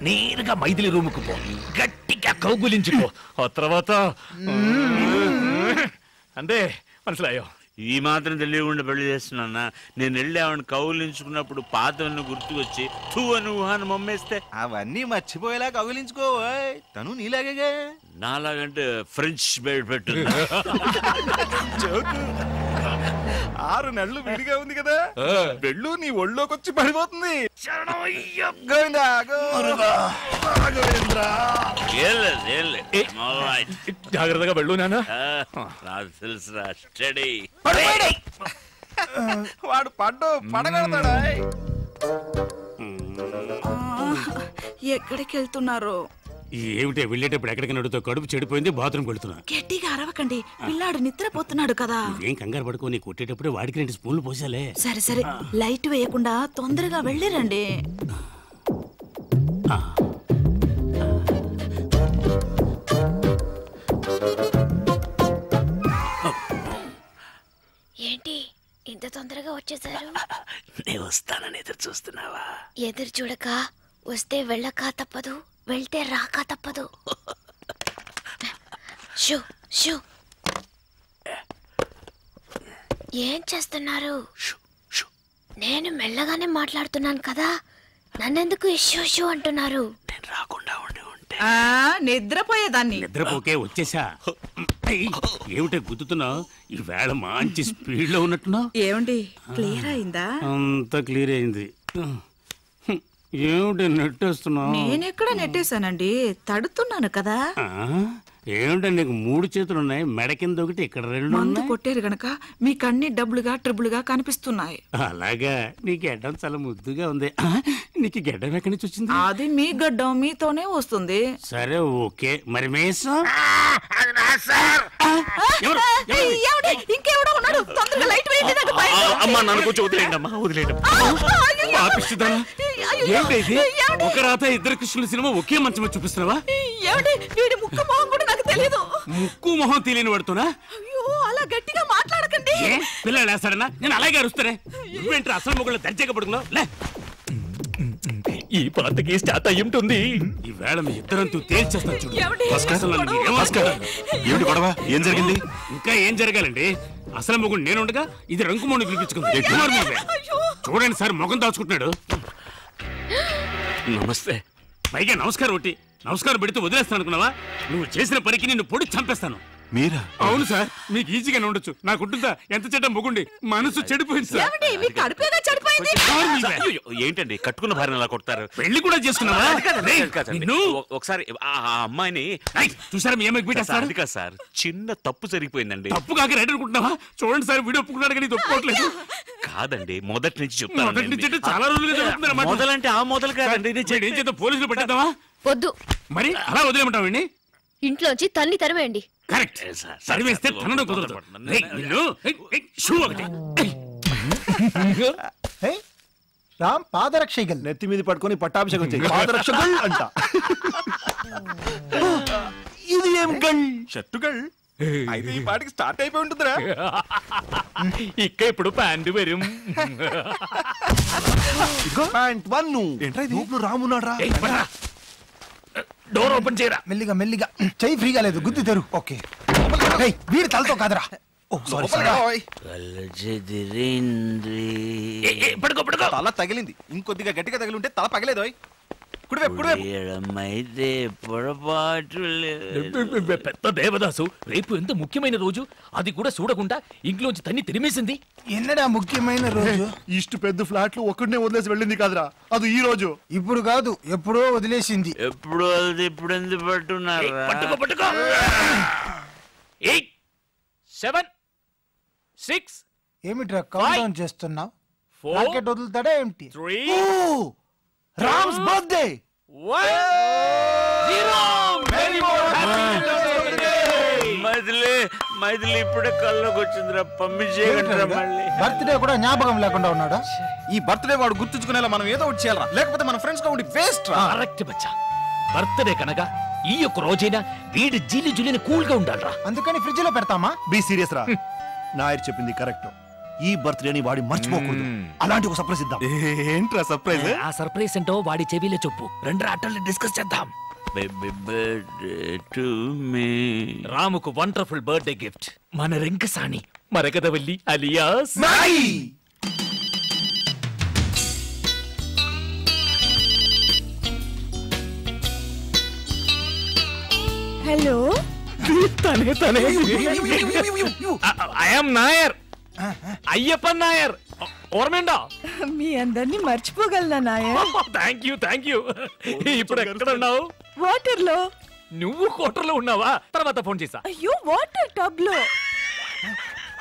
నేరుగా మైథిలి రూముకు పో, గట్టిగా కౌగులించుకో. ఆ తర్వాత అంతే, మనసులాయో. ఈ మాత్రం తెలియకుండా పెళ్లి చేస్తున్నా. నేను వెళ్ళి ఆవిడ కౌలించుకున్నప్పుడు పాతవన్నీ గుర్తుకొచ్చి నువ్వు అని మమ్మేస్తే అవన్నీ మర్చిపోయేలా కౌగిలించుకోవోయ్. తను నీలాగే. నాలాగంటే ఫ్రెంచ్ బెడ్ పెట్టు. 6 నెలలు విడిగా ఉంది కదా, పెళ్ళు నీ ఒళ్ళోకి వచ్చి పడిపోతుంది. జాగ్రత్తగా వెళ్ళు నాన్న. నాకు తెలుసురా, స్టడీ. వాడు పడగడతాడా? ఎక్కడికి వెళ్తున్నారు? ఏమిటే వెళ్ళేటప్పుడు ఎక్కడికి నడుతో కడుపు చెడిపోయింది, బాత్రూమ్ వెళ్తున్నా. గట్టిగా అరవకండి, పిల్లాడు నిద్రపోతున్నాడు కదా. ఏం కంగారు పడుకో, నీ కొట్టేటప్పుడు వాడికి 2 స్పూన్లు పోసాలే. సరే సరే, లైట్ వేయకుండా తొందరగా వెళ్ళిరండి. ఏంటి ఇంత తొందరగా వచ్చేసారు? నేను వస్తానని ఎదురు చూస్తున్నావా? ఎదురు చూడక వస్తే వెళ్ళక తప్పదు, వెళ్తే రాక తప్పదు. Shoe shoe. ఏం చేస్తున్నారు? నేను మెల్లగానే మాట్లాడుతున్నాను కదా, నన్నెందుకు షూ షూ అంటున్నారు? నేను రాకుండా ఉండి ఉంటే నిద్రపోయేదాన్ని. నిద్రపోకే వచ్చేసా. ఏమిటే గుద్దుతున్నావు? ఈ వేళ మంచి స్పీడ్ లో ఉన్నట్టున్నావు. ఏమండి, క్లియర్ అయిందా? అంతా క్లియర్ అయింది. ఏమిటి నెట్టేస్తున్నావు? నేనెక్కడ నెట్టేశానండి, తడుతున్నాను కదా. ఏమిటో నీకు 3 చేతులున్నాయి, మెడ కింద ఒకటి, ఇక్కడ 2 మందు కొట్టారు గనక మీకు అన్ని డబ్బులుగా ట్రిబుల్గా కనిపిస్తున్నాయి. అలాగా? నీ గడ్డం చాలా ముద్దుగా ఉంది. నీకు గడ్డం ఎక్కడి నుంచి వచ్చింది? అది మీ గడ్డం మీతోనే వస్తుంది. సరే ఓకే, మరి మేసం ఇంకెవడో ఉన్నాడు, తొందరగా లైట్ వేయండి. అమ్మా నన్ను కొంచెం వదిలేండి అమ్మా, వదిలేండి. ఒక రాత 2 కృష్ణుల సినిమా ఒకే మంచం చూపిస్తున్నావా? వీడి ముక్కు మొహం కూడా నాకు తెలియదు. ముక్కు మొహం తెలియని పడుతున్నా? అయ్యో, అలా గట్టిగా మాట్లాడకండి. పిల్లలు వేస్తాడన్నా, నేను అలాగే అరుస్తానే. నువ్వేంటి అసలు మొగుళ్ళు దర్జాగా పడుకున్నావు? లే, ఈ పాతకి స్టార్ట్ అయ్యి ఉంటుంది. ఈ వేళ మీ ఇద్దరంతూ తేల్చేస్తాను చూడు. ఏమిటి గొడవ? ఏం జరిగింది? ఇంకా ఏం జరగాలండి? అసలు మొగుడు నేనుండగా ఇది రంకుమోని పిలిపించుకుంది. చూడండి సార్, మొగం దాచుకుంటున్నాడు. నమస్తే. పైగా నమస్కారం ఒకటి. నమస్కారం పెడితే వదిలేస్తాను అనుకున్నావా? నువ్వు చేసిన పనికి నిన్ను పొడి చంపేస్తాను. మీరా? అవును సార్, మీకు ఈజీగానే ఉండొచ్చు. నాకుంటుందా? ఎంత చెడ్డ మొగుండి, మనసు చెడిపోయింది సార్. ఏంటండి కట్టుకున్న భార్యను అలా కొడతారు? పెళ్లి కూడా చేసుకున్నావా? ఒకసారి ఆ అమ్మాయిని చూసారా మీ అమ్మాయికి పెట్టేస్తారు. అది కాదు సార్, చిన్న తప్పు జరిగిపోయిందండి. తప్పు కాక రైట్ అనుకుంటున్నావా? చూడండి సార్, వీడియో ఒప్పుకున్నాడు కానీ ఒప్పుకోవట్లేదు. కాదండి, మొదటి నుంచి చెప్తాను. మొదటి నుంచి చాలా రోజులుగా జరుగుతుందన్నమాట. మొదలంటే ఆ మొదలు కాదండి. ఏం చేద్దాం, పోలీసులు పెట్టేద్దామా? వద్దు. మరి అలా వదిలేమంటావండి? ఇంట్లోంచి తన్ని తరివేయండి. కరెక్ట్, సరివేస్తే తనను కుదరదు. షూ ఒకటి. రామ్ పాదరక్షలు నెత్తి మీద పట్టుకొని పట్టాభిషేకం చేయి. పాదరక్షలు అంట. ఇది ఏం గల్? షర్టుగల్. అయితే ఈ పాటికి స్టార్ట్ అయిపోయి ఉంటుందిరా. ఇక్క ఇప్పుడు ప్యాంటు వెరం. ప్యాంట్ 1. ఏంట్రా ఇది? రామున్నాడ్రా. డోర్ ఓపెన్ చేయరా. మెల్లిగా మెల్లిగా, చెయ్యి ఫ్రీగా లేదు, గుద్ది తెరు. ఓకే, వీడి తలతో కాదురా. పడుకో పడుకో. తల తగిలింది, ఇంకొద్దిగా గట్టిగా తగిలి ఉంటే తల పగలేదు. పెద్ద దేవదాసు, రేపు ఎంత ముఖ్యమైన రోజు, అది కూడా చూడకుండా ఇంట్లోంచి తన్ని తిరిమేసింది. ఎన్నడా ముఖ్యమైన రోజు? ఇಷ್ಟು పెద్ద ఫ్లాట్లు ఒక్కడనే వదిలేసి వెళ్ళింది కాదురా, అది ఈ రోజు. ఇప్పుడు కాదు, ఎప్పుడో వదిలేసింది. ఎప్పుడు ఇప్పుడు ఎందుకు పట్టున్నారు? పట్టుకో పట్టుకో. 8 7 6. ఏమిట్రా కౌంట్ డౌన్ చేస్తున్నావు? 4 రాకెట్ వదులుతాడా ఏమిటి? 3 రామ్స్ బర్త్డే. 1 0. మైథిలి ఇప్పుడే కల్లోకి వచ్చిందిరా, పంపించేయగలరా? మళ్ళీ బర్త్డే కూడా జ్ఞాపకం లేకుండా ఉన్నాడా? ఈ బర్త్డే వాడు గుర్తుంచుకునేలా మనం ఏదో ఒకటి చేయాలరా, లేకపోతే మన ఫ్రెండ్స్ గా ఉండి వేస్ట్. కరెక్ట్ బచ్చా. బర్త్డే కనుక ఈ యొక్క రోజైనా వీడి జీలి జులిని కూల్ గా ఉండాలరా. అందుకని ఫ్రిడ్జ్ లో పెడతామా? బీ సీరియస్ రా. నాయర్ చెప్పింది కరెక్ట్. ఈ బర్త్డేని వాడి మర్చిపోకూడదు. అలాంటి ఒక సర్ప్రైజ్ ఇద్దాం. ఏంట్రా సర్ప్రైజ్? ఆ సర్ప్రైజ్ ఏంటో వాడి చెవిలో చెప్పు. రెండు అటల్ని డిస్కస్ చేద్దాం. రాముకు వండర్ఫుల్ బర్త్డే గిఫ్ట్ మన రింకసాని మరగదవల్లి అలియాస్ హలో. తనే తనే ఐఎమ్ నాయర్, అయ్యప్పన్ నాయర్. ఓర్మేండా? మీ అందరినీ మర్చిపోగలనా నాయర్? Thank you. ఇప్పుడు ఎక్కడ ఉన్నావు? వాటర్ లో. నువ్వు కోటర్లో ఉన్నావా? తర్వాత ఫోన్ చేసా. అయ్యో వాటర్ టబ్ లో.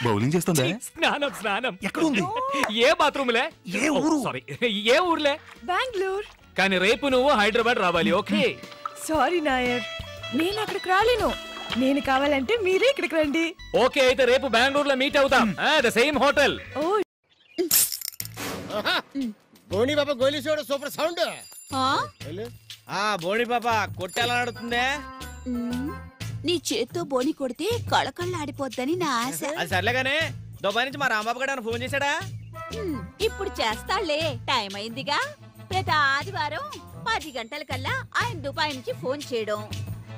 బౌలింగ్ చేస్తుందా? స్నానం. ఎక్కడ ఉంది? ఏ బాత్రూమ్లే? ఏ ఊరు? సారీ, ఏ ఊర్లే? బెంగళూరు. కానీ రేపు నువ్వు హైదరాబాద్ రావాలి. ఓకే? సారీ నాయర్, నేను అక్కడికి రాలేను. నేను కావాలంటే మీరే ఇక్కడికి రండి. ఓకే, అయితే రేపు బెంగళూరులో మీట్ అవుతాం. The same hotel. ఓ బోని పాప గోలీ చూడ సూపర్ సౌండ్. బోని పాప కొట్టేలా ఆడుతుందే. నీ చేత్తో బోని కొడితే కళకళ్ళాడిపోద్దని నా ఆశ. అది సర్లేగానే దుబాయ్ నుంచి మా రాంబాబు గారు ఫోన్ చేశాడా? ఇప్పుడు చేస్తాళ్లే, టైం అయిందిగా. ప్రతి ఆదివారం 10 గంటలకల్లా ఆయన దుబాయ్ నుంచి ఫోన్ చేయడం,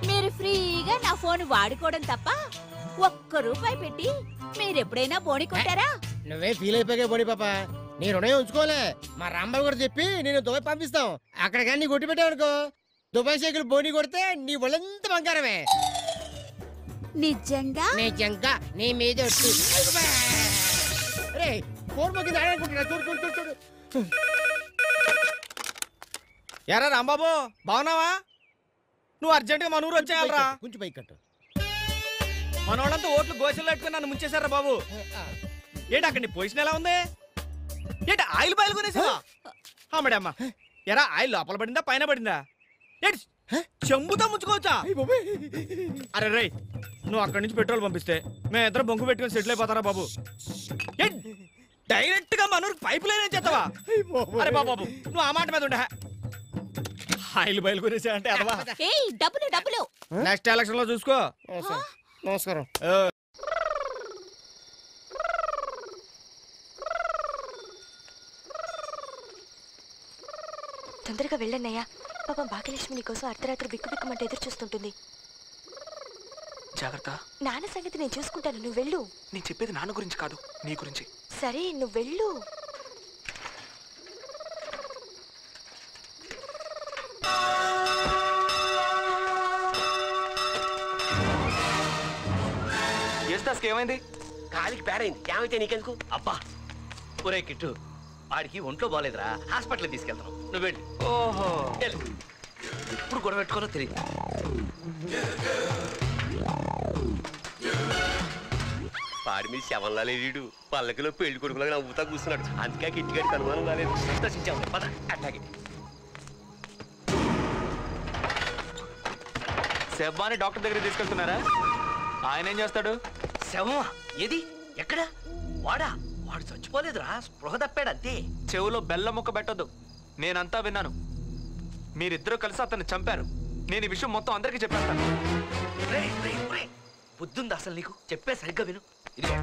మీరు ఫ్రీగా నా ఫోన్ వాడుకోవడం తప్ప ₹1 పెట్టి మీరెప్పుడైనా బోని కొట్టారా? నువ్వే ఫీల్ అయిపోయా బోని పాప. నీ రుణం ఉంచుకోలే. మా రాంబాబు గారు చెప్పి నేను దుబాయ్ పంపిస్తాం. అక్కడ కానీ నీ కొట్టి పెట్టావనుకో, దుబాయ్ సైకిల్ బోని కొడితే నీ ఒళ్ళంతా బంగారమే. నిజంగా? నిజంగా నీ మీద ఫోన్ మొక్కింది ఆడనుకుంటున్నా. చూడు. ఎరా రాంబాబు, బాగున్నావా? నువ్వు అర్జెంట్ గా మన ఊరు వచ్చేయాలరా. కొంచెం పైకి కట్టు. మన వాళ్ళంతా ఓట్లు గోసలు పెట్టుకుని నన్ను ముంచేశారా బాబు. ఏంటి అక్కడ నీ పొజిషన్ ఎలా ఉంది? ఏంటి ఆయిల్ బాయిల్ కొనేసావా? అమ్మడమ్మ, ఎరా ఆయిల్ లోపల పడిందా పైన పడిందా? ఏంటి చెంబుతో ముంచుకోవచ్చా? అరే రై, నువ్వు అక్కడి నుంచి పెట్రోల్ పంపిస్తే మేము ఇద్దరు బొంగు పెట్టుకుని సెటిల్ అయిపోతారా బాబు? డైరెక్ట్ గా మన ఊరికి పైప్ లైన్ చేస్తావా? అరే బాబు నువ్వు ఆ మాట మీద ఉండే. ఆయిల్ బయలు కొనేసా అంటే అదవా? డబ్బులు నెక్స్ట్ ఎలక్షన్ లో చూసుకో. నమస్కారం. తొందరగా వెళ్ళన్నయ్యా. పాపం భాగ్యలక్ష్మి నీ కోసం అర్ధరాత్రి బిక్కుబిక్కుమంటే ఎదురు చూస్తుంటుంది. జాగ్రత్త. నాన్న సంగతి నేను చూసుకుంటాను, నువ్వు వెళ్ళు. నేను చెప్పేది నాన్న గురించి కాదు, నీ గురించి. సరే నువ్వు వెళ్ళు. ఏమైంది? కాలికి పేరైంది. ఏమైతే నీకెందుకు? అబ్బా ఒరే కిట్టు, వాడికి ఒంట్లో బాగలేదురా, హాస్పిటల్ తీసుకెళ్తాను. నువ్వు వెళ్ళి. ఓహో, ఇప్పుడు గొడవ పెట్టుకోనో తెలియదు. వాడి మీద శవంలా లేడు, పల్లకిలో పెళ్లి కొడుకులాగా నవ్వుతా కూర్చున్నాడు. అందుకే కిట్టిగాడికి అనుమానం కాలేదు. సంతోషించాము పద. అట్లాగే శవాన్ని డాక్టర్ దగ్గర తీసుకెళ్తున్నారా? ఆయన ఏం చేస్తాడు? శవమా? ఏది? ఎక్కడ? వాడు చచ్చిపోలేదురా, స్పృహ తప్పాడు అంతే. చెవులో బెల్లం ముక్క పెట్టొద్దు, నేనంతా విన్నాను. మీరిద్దరూ కలిసి అతన్ని చంపారు. నేను ఈ విషయం మొత్తం అందరికీ చెప్పేస్తాను. బుద్ధుంది అసలు నీకు? చెప్పే సరిగ్గా విను. ఇదిగో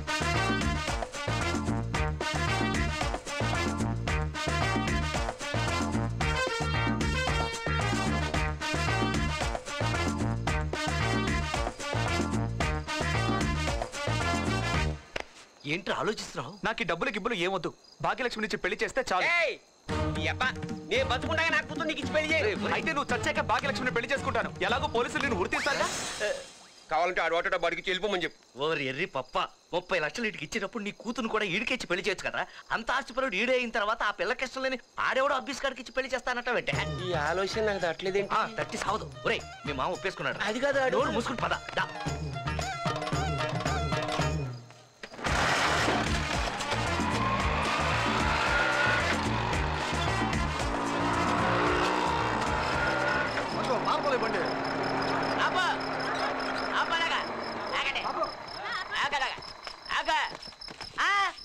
ఏంటి ఆలోచిస్తున్నావు? నాకు ఈ డబ్బులు గిబ్బులు ఏమొద్దు, భాగ్యలక్ష్మి నుంచి పెళ్లి చేస్తే చాలు. నేను బతుకుండగా నాకు కూతురు నీకు ఇచ్చి పెళ్లి చేయ. అయితే నువ్వు చచ్చాక భాగ్యలక్ష్మిని పెళ్లి చేసుకుంటాను. ఎలాగో పోలీసులు నేను ఉరితీస్తాగా. కావాలంటే ఆడవాట బడికి వెళ్ళిపోమని చెప్పు. ఓరి ఎర్రి పప్ప, 30 లక్షలు ఇటుకి ఇచ్చినప్పుడు నీ కూతురు కూడా ఈడికిచ్చి పెళ్లి చేయొచ్చు కదా. అంత ఆస్తిపరుడు ఈడే అయిన తర్వాత ఆ పిల్లకి ఇష్టం లేని ఆడేవాడు అబ్బీస్ గారికి ఇచ్చి పెళ్లి చేస్తానట వెంటే. ఈ ఆలోచన నాకు తట్టలేదేంటి? తట్టి సావదు. ఒరే మీ మామ ఒప్పేసుకున్నాడు. అది కాదు, నోరు మూసుకుని పద.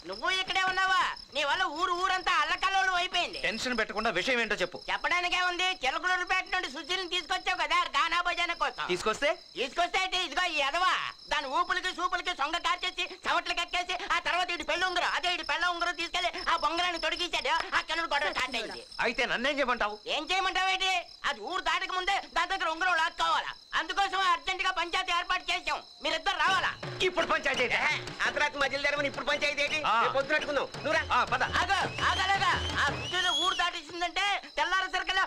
నువ్వు ఇక్కడే ఉన్నావా? నీ వల్ల ఊరంతా అల్లకల్లోలం అయిపోయింది. టెన్షన్ పెట్టకుండా విషయం ఏంటో చెప్పు. చెప్పడానికే ఉంది. చిలకలూరుపేట నుండి సుశీలను తీసుకొచ్చావు కదా గానా భోజనం కోసం. తీసుకొస్తే అయితే ఇదిగో ఈ ఎదవా దాని ఊపులకి సూపులకి సొంగ కార్చేసి చవట్లకి ఎక్కేసి ఆ తర్వాత ఇటు పెళ్ళి ఉంగరం అదే ఇటు పెళ్ళ ఉంగరం తీసుకెళ్లి ఆ బొంగరాన్ని తొడిగేసాడు. అక్కడ నుండి గొడవ స్టార్ట్ అయింది. అయితే నన్నేం చేయమంటావు? ఏం చేయమంటావేంటి? అది ఊరు దాటక ముందే దాని దగ్గర ఉంగరం లాక్కోవాలా. అందుకోసం అర్జెంట్ గా పంచాయతీ ఏర్పాటు చేసాం. మీరిద్దరు రావాలా? ఇప్పుడు పంచాయతీ అర్ధరాత్రి మధ్యలో జరగమని ఇప్పుడు పంచాయతీ ఏంటి? పొద్దునట్టుకుందాం. నువ్వు రా. ఆగలేగా ఆ సుజీల ఊరు దాటేసిందంటే తెల్లారి సరికల్లా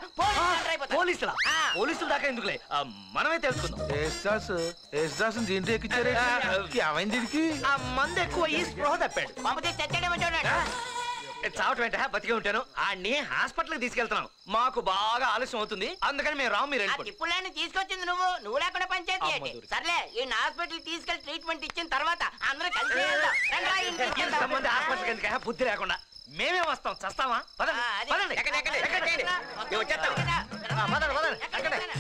పోలీసులా? పోలీసులు దాకా ఎందుకులే, మనమే తెలుసుకుందాం. దీంట్లో ఎక్కించారు. ఏమైంది? ఆ మందు ఎక్కువ ఈ స్పృహ తప్పాడు. పంపతి చచ్చాడేమంటాడు. చావటం ఏంట? బతికే ఉంటాను. ఆడిని హాస్పిటల్కి తీసుకెళ్తున్నాను. మాకు బాగా ఆలస్యం అవుతుంది, అందుకని మేము రాము. మీరు తిప్పులాన్ని తీసుకొచ్చింది నువ్వు లేకుండా పంచాయతీ ఏంటి? సర్లే ఈ హాస్పిటల్ తీసుకెళ్లి ట్రీట్మెంట్ ఇచ్చిన తర్వాత అందరూ కలిసి ఎంతమంది హాస్పిటల్కి ఎందుకు? బుద్ధి లేకుండా మేమే వస్తాం. చస్తావా?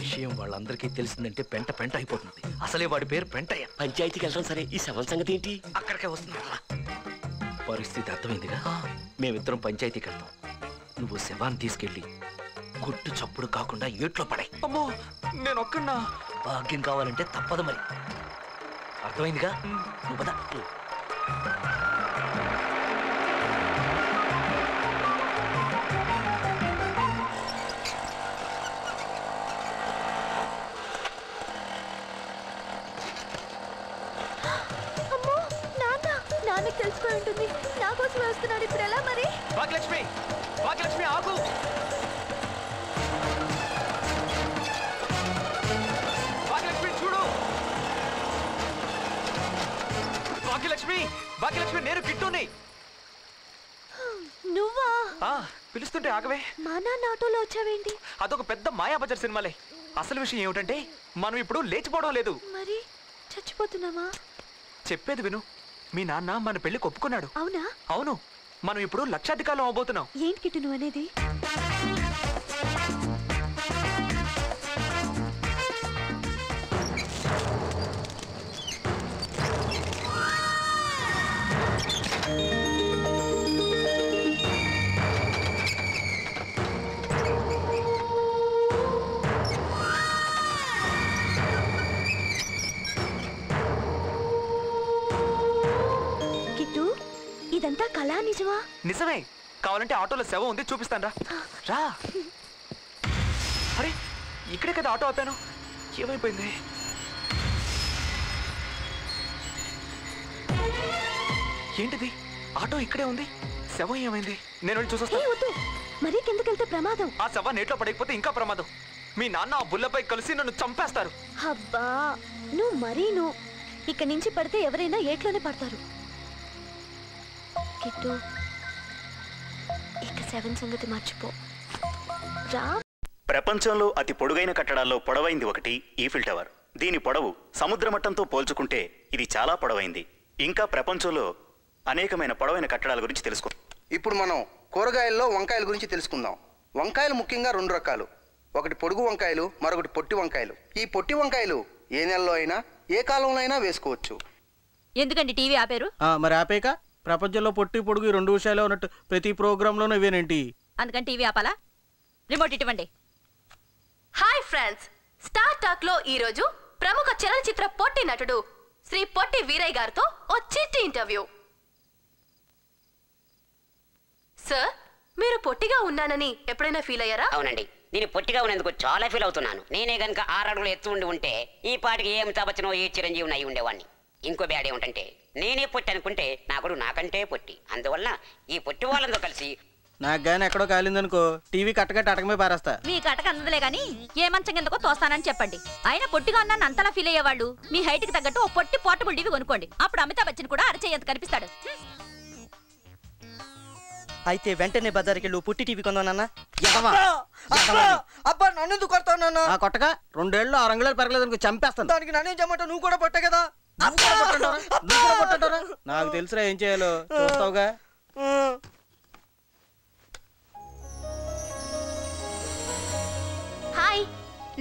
విషయం వాళ్ళందరికీ తెలిసిందంటే పెంట పెంట అయిపోతుంది. అసలే వాడి పేరు పెంటయ్య. పంచాయతీకి వెళ్తాం సరే, ఈ శవం సంగతి ఏంటి? అక్కడికే వస్తున్నా. పరిస్థితి అర్థమైందిగా. మేమిద్దరం పంచాయతీకి వెళ్తాం. నువ్వు శవాన్ని తీసుకెళ్ళి గుట్టు చప్పుడు కాకుండా ఏట్లో పడాయి. అమ్మో, నేను ఒక్కన్నా. భాగ్యం కావాలంటే తప్పదు మరి. అర్థమైందిగా? నువ్వు పద. నాన్నకి తెలుసుకొని ఉంటుంది. నా కోసం వస్తున్నాడు. ఇప్పుడు ఎలా మరి? భాగ్యలక్ష్మి, భాగ్యలక్ష్మి ఆగు. భాగ్యలక్ష్మి చూడు. భాగ్యలక్ష్మి, భాగ్యలక్ష్మి నేను కిట్టుని. నువ్వా? పిలుస్తుంటే ఆగవే. మా నాన్న ఆటోలో వచ్చావేంటి? అదొక పెద్ద మాయాబజార్ సినిమాలే. అసలు విషయం ఏమిటంటే మనం ఇప్పుడు లేచిపోవడం లేదు. మరి చచ్చిపోతున్నావా? చెప్పేది విను. మీ నాన్న మన పెళ్లికి ఒప్పుకున్నాడు. అవునా? అవును. మనం ఇప్పుడు లక్షాధికారులు అవబోతున్నాం. ఏంటి కిట్టు నువ్వు అనేది? ఇదంతా కళా నిజమా? నిజమే. కావాలంటే ఆటోలో శవం ఉంది, చూపిస్తాను రా. అరే ఇక్కడే కదా ఆటో ఆపాను. ఏమైపోయింది? ఏంటిది? ఆటో ఇక్కడే ఉంది, శవం ఏమైంది? నేను వెళ్ళి చూసొస్తాను. మరీ కిందకెళ్తే ప్రమాదం. ఆ శవం నీటిలో పడకపోతే ఇంకా ప్రమాదం. మీ నాన్న ఆ బుల్లపై కలిసి నన్ను చంపేస్తారు. అబ్బా నువ్వు మరీను. ఇక్కడి నుంచి పడితే ఎవరైనా ఏట్లోనే పడతారు. కిట్టు ఇక శవం సంగతి మర్చిపో. రా. ప్రపంచంలో అతి పొడుగైన కట్టడాల్లో పొడవైంది ఒకటి ఈఫిల్ టవర్. దీని పొడవు సముద్ర మట్టంతో పోల్చుకుంటే ఇది చాలా పొడవైంది. ఇంకా ప్రపంచంలో అనేకమైన పొడవైన కట్టడాల గురించి తెలుసుకో. ఇప్పుడు మనం కూరగాయల్లో వంకాయల గురించి తెలుసుకుందాం. వంకాయలు ముఖ్యంగా 2 రకాలు. ఒకటి పొడుగు వంకాయలు, మరొకటి పొట్టి వంకాయలు. ఈ పొట్టి వంకాయలు ఏ నెలలో అయినా ఏ కాలంలో అయినా వేసుకోవచ్చు. ఎందుకండి టీవీ ఆపారు? మరి ఆపేక ప్రపంచంలో పొట్టి పొడుగు 2 విషయాలు ఉన్నట్టు ప్రతి ప్రోగ్రాంలోనూ ఇవేనేంటి? అందుకని టీవీ ఆపాలా? రిమోట్ ఇవ్వండి. హాయ్ ఫ్రెండ్స్, స్టార్ టాక్ లో ఈ రోజు ప్రముఖ చలనచిత్ర పొట్టి నటుడు శ్రీ పొట్టి వీరయ్య గారితో ఓ చిట్టి ఇంటర్వ్యూ. సార్, మీరు పొట్టిగా ఉన్నానని ఎప్పుడైనా ఫీల్ అయ్యారా? అవునండి, నేను పొట్టిగా ఉన్నందుకు చాలా ఫీల్ అవుతున్నాను. నేనే గనక 6 అడుగులు ఎత్తు ఉంటే ఈ పాటికి ఏ అమితాబ్ బచ్చనో ఏ చిరంజీవి అయి ఉండేవాడిని. ఇంకో బ్యాడ్ ఏమిటంటే నేనే పొట్టి అనుకుంటే నాకు నాకంటే పొట్టి. అందువల్ల ఈ పొట్టి వాళ్ళంతో కలిసి నాకు గాని ఎక్కడో కాలిందనుకో టీవీ కట్టకట్ట అటకమే పారేస్తా. మీ కటక అందదులే గాని ఏ మంచం కిందకో తోస్తానని చెప్పండి. అయినా పొట్టిగా ఉన్నాను అంతలా ఫీల్ అయ్యేవాళ్ళు మీ హైట్ కి తగ్గట్టు ఓ పొట్టి పోర్టబుల్ టీవీ కొనుక్కోండి. అప్పుడు అమితాబ్ బచ్చన్ కూడా అరచేయంత కనిపిస్తాడు. అయితే వెంటనే బజార్కి పుట్టి టీవీ కొందానన్నా. అబ్బా నన్ను ఎందుకు కొడతావు? నాన్న కొట్టగా 2 ఏళ్ళు 6 అంగుళాలు పెరగలేదు చంపేస్తాను. దానికి నన్నేం చేయమంటావు? నువ్వు కూడా పొట్ట కదా. నాకు తెలుసురా ఏం చేయాలో, చూస్తావుగా. హాయ్,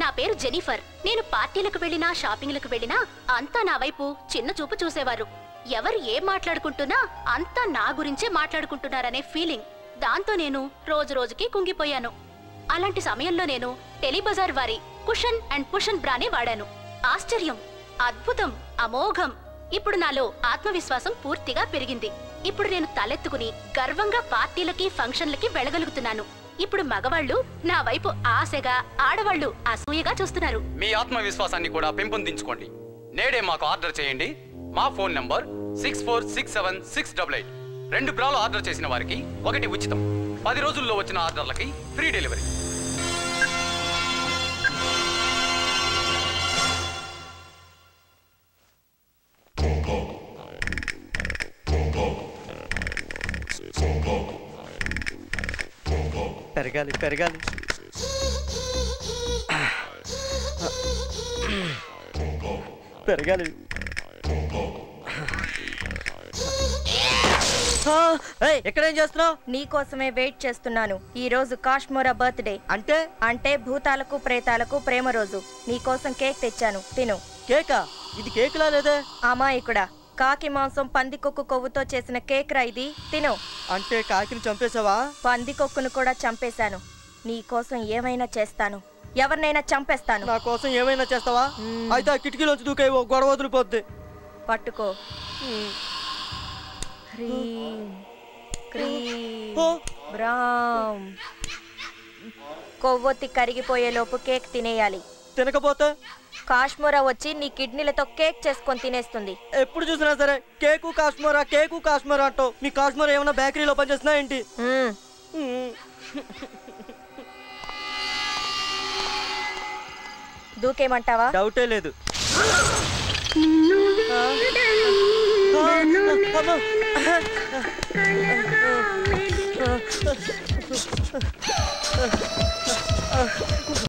నా పేరు జెనిఫర్. నేను పార్టీలకు వెళ్ళినా షాపింగ్లకు వెళ్ళినా అంతా నా వైపు చిన్న చూపు చూసేవారు. ఎవరు ఏం మాట్లాడుకుంటున్నా అంతా నా గురించే మాట్లాడుకుంటున్నారనే ఫీలింగ్. దాంతో నేను రోజు రోజుకి కుంగిపోయాను. అలాంటి సమయంలో నేను టెలిబజార్ వారి కుషన్ అండ్ పుషన్ బ్రానే వాడాను. ఆశ్చర్యం, అద్భుతం, అమోఘం. ఇప్పుడు నాలో ఆత్మవిశ్వాసం పూర్తిగా పెరిగింది. ఇప్పుడు నేను తలెత్తుకుని గర్వంగా పార్టీలకి ఫంక్షన్లకి వెళ్ళగలుగుతున్నాను. ఇప్పుడు మగవాళ్ళు నా వైపు ఆశగా, ఆడవాళ్ళు అసూయగా చూస్తున్నారు. మీ ఆత్మవిశ్వాసాన్ని కూడా పెంపొందించుకోండి. నేడే మాకు ఆర్డర్ చేయండి. మా ఫోన్ నంబర్ 64676688. 2 బ్రాలు ఆర్డర్ చేసిన వారికి 1 ఉచితం. 10 రోజుల్లో వచ్చిన ఆర్డర్లకి ఫ్రీ డెలివరీ. పెరగాలి పెరగాలి. పెరగాలి. ఎక్కడేం చేస్తున్నావు? నీకోసమే వెయిట్ చేస్తున్నాను. ఈ రోజు కాశ్మోరా బర్త్డే. అంటే అంటే భూతాలకు ప్రేతాలకు ప్రేమ రోజు. నీకోసం కేక్ తెచ్చాను, తిను. కేకా? ఇది కేకులా లేదే. అమాయకుడా, కాకి మాంసం పందికొక్కు కొవ్వుతో చేసిన కేక్ రా ఇది, తిను. అంటే కాకిని చంపేశావా? పందికొక్కును కూడా చంపేశాను. నీకోసం ఏమైనా చేస్తాను, ఎవరినైనా చంపేస్తాను. నా కోసం ఏమైనా చేస్తావా? అయితే ఆ కిటికీలోంచి దూకేవో, గొడవ వదిలిపోద్ది. పట్టుకో. హ్రీం క్రీం బ్రాం. కొవ్వొత్తి కరిగిపోయేలోపు కేక్ తినేయాలి. తినకపోతే కాశ్మోరా వచ్చి నీ కిడ్నీలతో కేక్ చేసుకొని తినేస్తుంది. ఎప్పుడు చూసినా సరే కేకు కాశ్మోరా కేకు కాశ్మోరా అంటావు. మీ కాశ్మోరా ఏమైనా బేకరీలో పనిచేస్తున్నా ఏంటి? దూకేమంటావా? డౌటే లేదు.